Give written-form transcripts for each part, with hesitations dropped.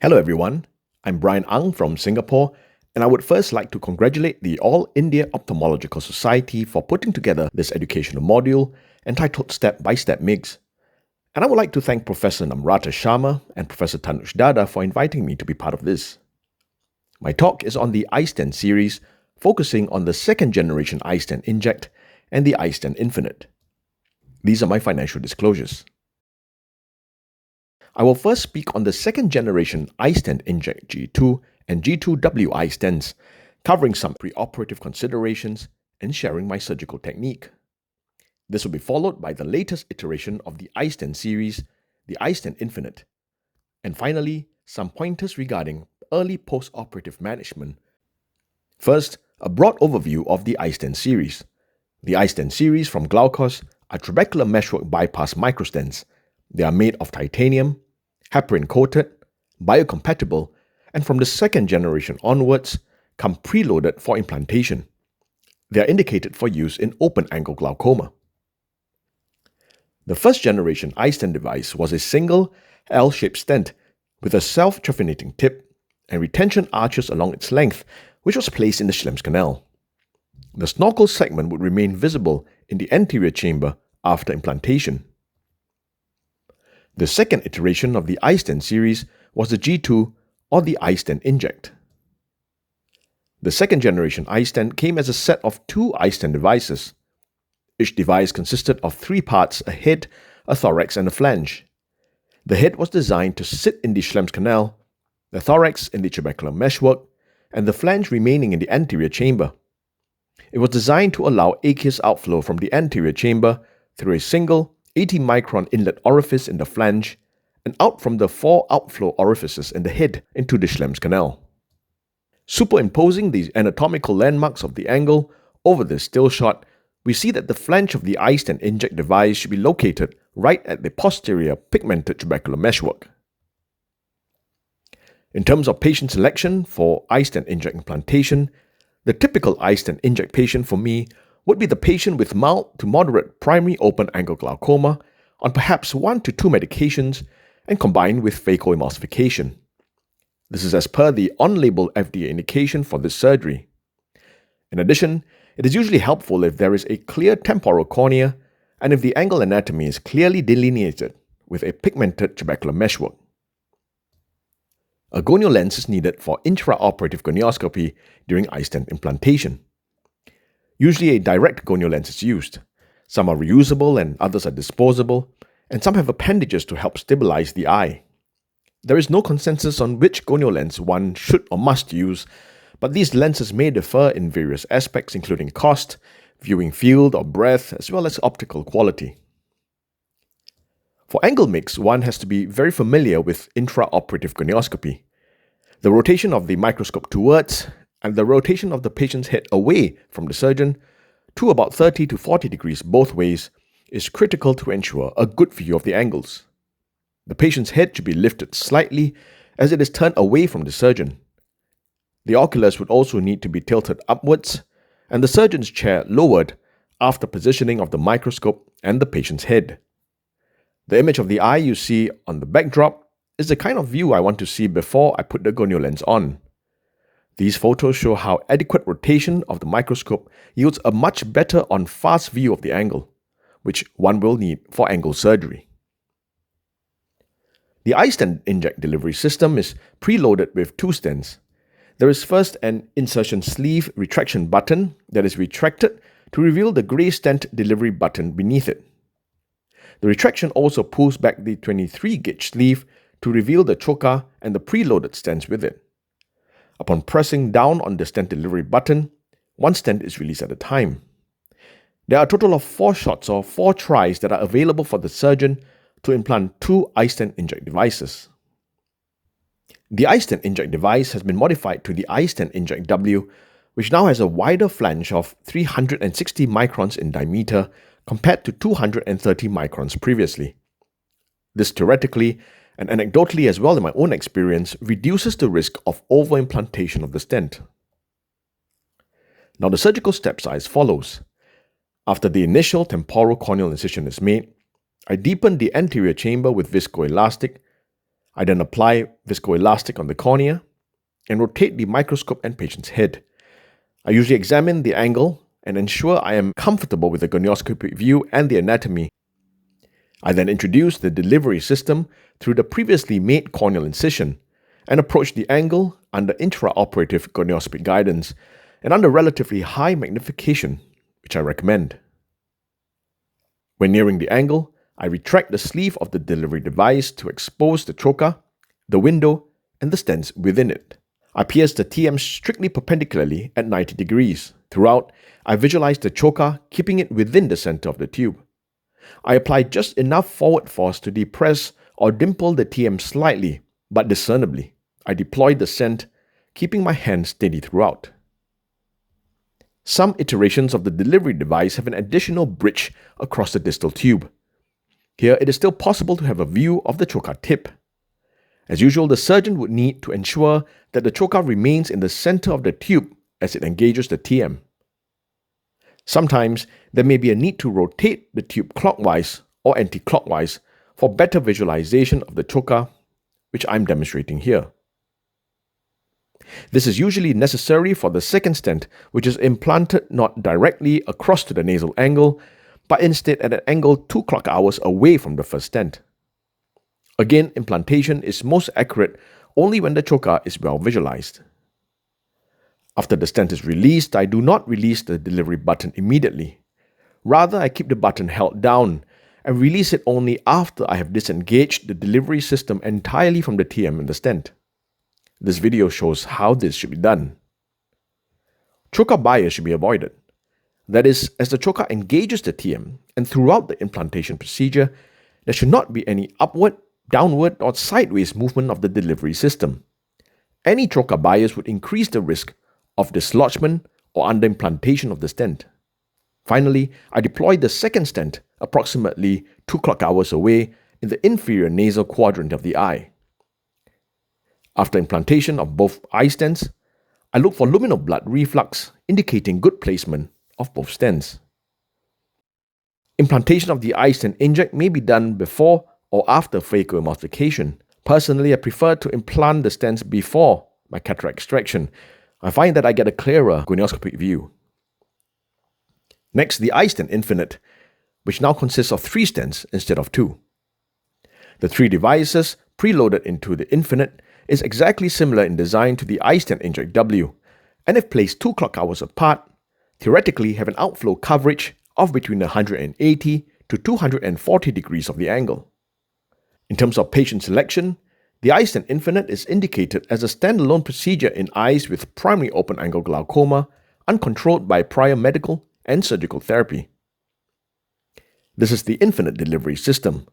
Hello everyone, I'm Bryan Ang from Singapore, and I would first like to congratulate the All India Ophthalmological Society for putting together this educational module entitled Step by Step MIGS. And I would like to thank Professor Namrata Sharma and Professor Tanush Dada for inviting me to be part of this. My talk is on the iStent series, focusing on the second generation iStent Inject and the iStent Infinite. These are my financial disclosures. I will first speak on the second generation iStent Inject G2 and G2W iStents, covering some preoperative considerations and sharing my surgical technique. This will be followed by the latest iteration of the iStent series, the iStent Infinite, and finally, some pointers regarding early post-operative management. First, a broad overview of the iStent series. The iStent series from Glaucoma are trabecular meshwork bypass microstents. They are made of titanium, heparin-coated, biocompatible, and from the second generation onwards, come preloaded for implantation. They are indicated for use in open-angle glaucoma. The first generation iStent device was a single L-shaped stent with a self-trephidating tip and retention arches along its length, which was placed in the Schlemm's canal. The snorkel segment would remain visible in the anterior chamber after implantation. The second iteration of the iStent series was the G2 or the iStent Inject. The second generation iStent came as a set of two iStent devices. Each device consisted of three parts: a head, a thorax, and a flange. The head was designed to sit in the Schlemm's canal, the thorax in the trabecular meshwork, and the flange remaining in the anterior chamber. It was designed to allow aqueous outflow from the anterior chamber through a single 80-micron inlet orifice in the flange and out from the four outflow orifices in the head into the Schlemm's canal. Superimposing these anatomical landmarks of the angle over this still shot, we see that the flange of the iStent Inject device should be located right at the posterior pigmented trabecular meshwork. In terms of patient selection for iStent Inject implantation, the typical iStent Inject patient for me would be the patient with mild to moderate primary open-angle glaucoma on perhaps 1 to 2 medications and combined with phacoemulsification. This is as per the on-label FDA indication for this surgery. In addition, it is usually helpful if there is a clear temporal cornea and if the angle anatomy is clearly delineated with a pigmented trabecular meshwork. A gonial lens is needed for intra-operative gonioscopy during iStent implantation. Usually a direct gonial lens is used. Some are reusable and others are disposable, and some have appendages to help stabilize the eye. There is no consensus on which gonial lens one should or must use, but these lenses may differ in various aspects including cost, viewing field or breadth, as well as optical quality. For angle mix, one has to be very familiar with intraoperative gonioscopy. The rotation of the microscope towards and the rotation of the patient's head away from the surgeon to about 30 to 40 degrees both ways is critical to ensure a good view of the angles. The patient's head should be lifted slightly as it is turned away from the surgeon. The oculars would also need to be tilted upwards and the surgeon's chair lowered after positioning of the microscope and the patient's head. The image of the eye you see on the backdrop is the kind of view I want to see before I put the gonial lens on. These photos show how adequate rotation of the microscope yields a much better on-fast view of the angle, which one will need for angle surgery. The iStent Inject delivery system is preloaded with two stents. There is first an insertion sleeve retraction button that is retracted to reveal the grey stent delivery button beneath it. The retraction also pulls back the 23-gauge sleeve to reveal the trocar and the preloaded stents with it. Upon pressing down on the stent delivery button, one stent is released at a time. There are a total of 4 shots or 4 tries that are available for the surgeon to implant 2 iStent Inject devices. The iStent Inject device has been modified to the iStent Inject W, which now has a wider flange of 360 microns in diameter compared to 230 microns previously. This theoretically and anecdotally as well in my own experience reduces the risk of overimplantation of the stent. Now the surgical steps are as follows. After the initial temporal corneal incision is made, I deepen the anterior chamber with viscoelastic. I then apply viscoelastic on the cornea and rotate the microscope and patient's head. I usually examine the angle and ensure I am comfortable with the gonioscopy view and the anatomy. I then introduce the delivery system through the previously made corneal incision and approach the angle under intra-operative gonioscopic guidance and under relatively high magnification, which I recommend. When nearing the angle, I retract the sleeve of the delivery device to expose the trocar, the window, and the stents within it. I pierce the TM strictly perpendicularly at 90 degrees. Throughout, I visualize the trocar, keeping it within the center of the tube. I apply just enough forward force to depress or dimple the TM slightly, but discernibly. I deploy the stent, keeping my hand steady throughout. Some iterations of the delivery device have an additional bridge across the distal tube. Here, it is still possible to have a view of the trocar tip. As usual, the surgeon would need to ensure that the trocar remains in the center of the tube as it engages the TM. Sometimes, there may be a need to rotate the tube clockwise or anti-clockwise for better visualization of the trocar, which I'm demonstrating here. This is usually necessary for the second stent, which is implanted not directly across to the nasal angle, but instead at an angle 2 clock hours away from the first stent. Again, implantation is most accurate only when the trocar is well visualized. After the stent is released, I do not release the delivery button immediately. Rather, I keep the button held down and release it only after I have disengaged the delivery system entirely from the TM and the stent. This video shows how this should be done. Trocar bias should be avoided. That is, as the trocar engages the TM and throughout the implantation procedure, there should not be any upward, downward, or sideways movement of the delivery system. Any trocar bias would increase the risk of dislodgement or under-implantation of the stent. Finally, I deploy the second stent approximately 2 clock hours away in the inferior nasal quadrant of the eye. After implantation of both eye stents, I look for luminal blood reflux, indicating good placement of both stents. Implantation of the iStent inject may be done before or after phacoemulsification. Personally, I prefer to implant the stents before my cataract extraction. I find that I get a clearer gonioscopic view. Next, the iStent Infinite, which now consists of 3 stents instead of 2. The 3 devices preloaded into the Infinite is exactly similar in design to the iStent Inject W, and if placed 2 clock hours apart, theoretically have an outflow coverage of between 180 to 240 degrees of the angle. In terms of patient selection, the iStent Infinite is indicated as a standalone procedure in eyes with primary open-angle glaucoma, uncontrolled by prior medical and surgical therapy. This is the Infinite delivery system.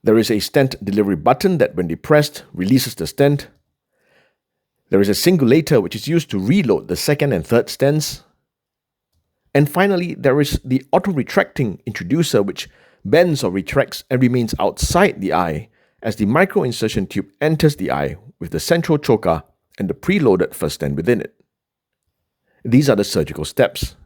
There is a stent delivery button that, when depressed, releases the stent. There is a singulator which is used to reload the second and third stents. And finally, there is the auto-retracting introducer which bends or retracts and remains outside the eye as the micro-insertion tube enters the eye with the central trocar and the preloaded first stent within it. These are the surgical steps.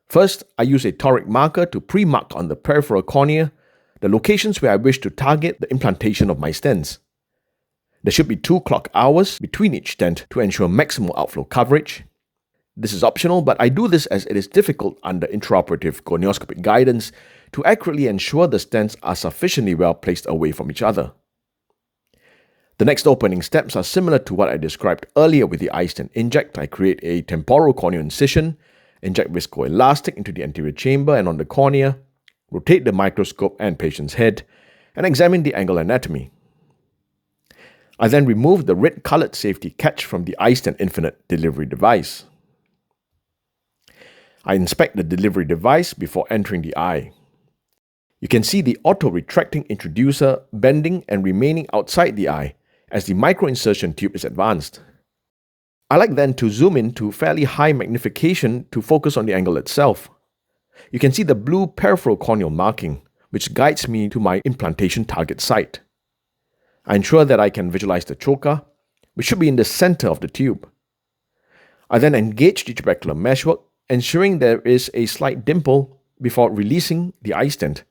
First, I use a toric marker to pre-mark on the peripheral cornea the locations where I wish to target the implantation of my stents. There should be 2 clock hours between each stent to ensure maximal outflow coverage. This is optional, but I do this as it is difficult under intraoperative gonioscopic guidance to accurately ensure the stents are sufficiently well placed away from each other. The next opening steps are similar to what I described earlier with the iStent inject. I create a temporal corneal incision, inject viscoelastic into the anterior chamber and on the cornea, rotate the microscope and patient's head, and examine the angle anatomy. I then remove the red-colored safety catch from the iStent Infinite delivery device. I inspect the delivery device before entering the eye. You can see the auto-retracting introducer bending and remaining outside the eye as the micro-insertion tube is advanced. I like then to zoom in to fairly high magnification to focus on the angle itself. You can see the blue peripheral corneal marking, which guides me to my implantation target site. I ensure that I can visualize the trocar, which should be in the center of the tube. I then engage the trabecular meshwork, ensuring there is a slight dimple before releasing the iStent,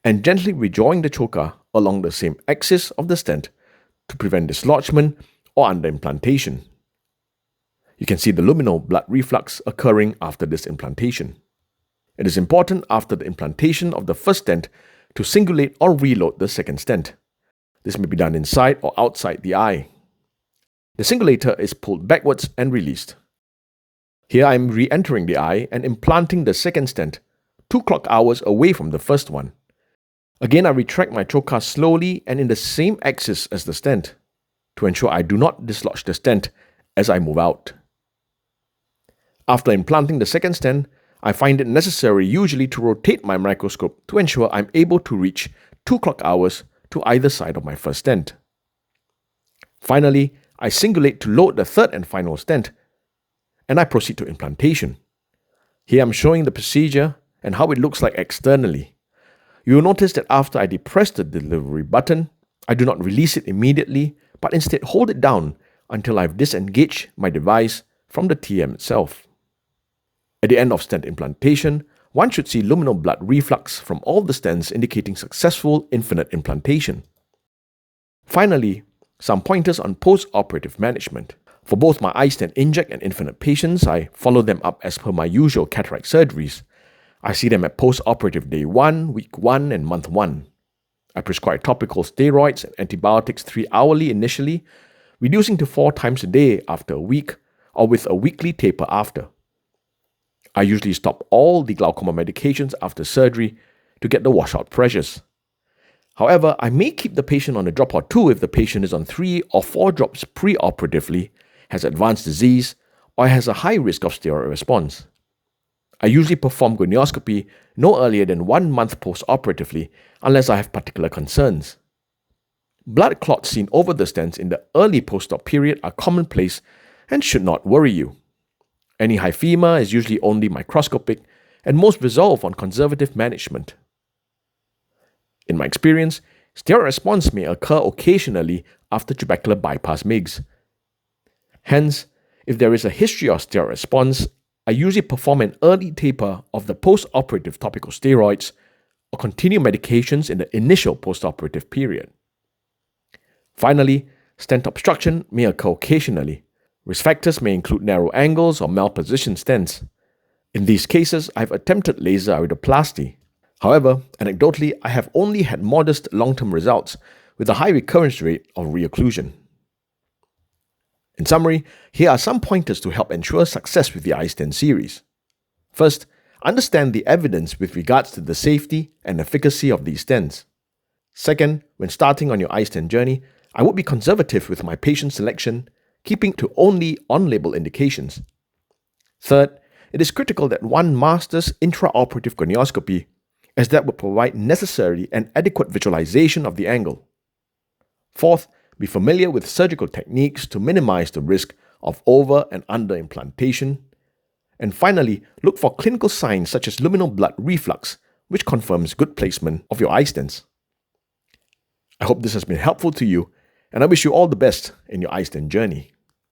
and gently redrawing the trocar along the same axis of the stent to prevent dislodgement or under-implantation. You can see the luminal blood reflux occurring after this implantation. It is important after the implantation of the first stent to singulate or reload the second stent. This may be done inside or outside the eye. The singulator is pulled backwards and released. Here I am re-entering the eye and implanting the second stent 2 clock hours away from the first one. Again, I retract my trocar slowly and in the same axis as the stent to ensure I do not dislodge the stent as I move out. After implanting the second stent, I find it necessary usually to rotate my microscope to ensure I'm able to reach 2 clock hours to either side of my first stent. Finally, I singulate to load the third and final stent, and I proceed to implantation. Here I'm showing the procedure and how it looks like externally. You will notice that after I depress the delivery button, I do not release it immediately, but instead hold it down until I've disengaged my device from the TM itself. At the end of stent implantation, one should see luminal blood reflux from all the stents indicating successful infinite implantation. Finally, some pointers on post-operative management. For both my iStent inject and infinite patients, I follow them up as per my usual cataract surgeries. I see them at post-operative day 1, week 1, and month 1. I prescribe topical steroids and antibiotics 3 hourly initially, reducing to 4 times a day after a week, or with a weekly taper after. I usually stop all the glaucoma medications after surgery to get the washout pressures. However, I may keep the patient on a drop or 2 if the patient is on 3 or 4 drops pre-operatively, has advanced disease, or has a high risk of steroid response. I usually perform gonioscopy no earlier than 1 month post-operatively unless I have particular concerns. Blood clots seen over the stents in the early post-op period are commonplace and should not worry you. Any hyphema is usually only microscopic and most resolve on conservative management. In my experience, steroid response may occur occasionally after trabecular bypass MIGS. Hence, if there is a history of steroid response, I usually perform an early taper of the post-operative topical steroids or continue medications in the initial post-operative period. Finally, stent obstruction may occur occasionally. Risk factors may include narrow angles or malpositioned stents. In these cases, I have attempted laser iridoplasty. However, anecdotally, I have only had modest long-term results with a high recurrence rate of reocclusion. In summary, here are some pointers to help ensure success with the iStent series. First, understand the evidence with regards to the safety and efficacy of these stents. Second, when starting on your iStent journey, I would be conservative with my patient selection, keeping to only on-label indications. Third, it is critical that one masters intraoperative gonioscopy, as that would provide necessary and adequate visualization of the angle. Fourth, be familiar with surgical techniques to minimize the risk of over and under implantation. And finally, look for clinical signs such as luminal blood reflux, which confirms good placement of your iStents. I hope this has been helpful to you, and I wish you all the best in your iStent journey.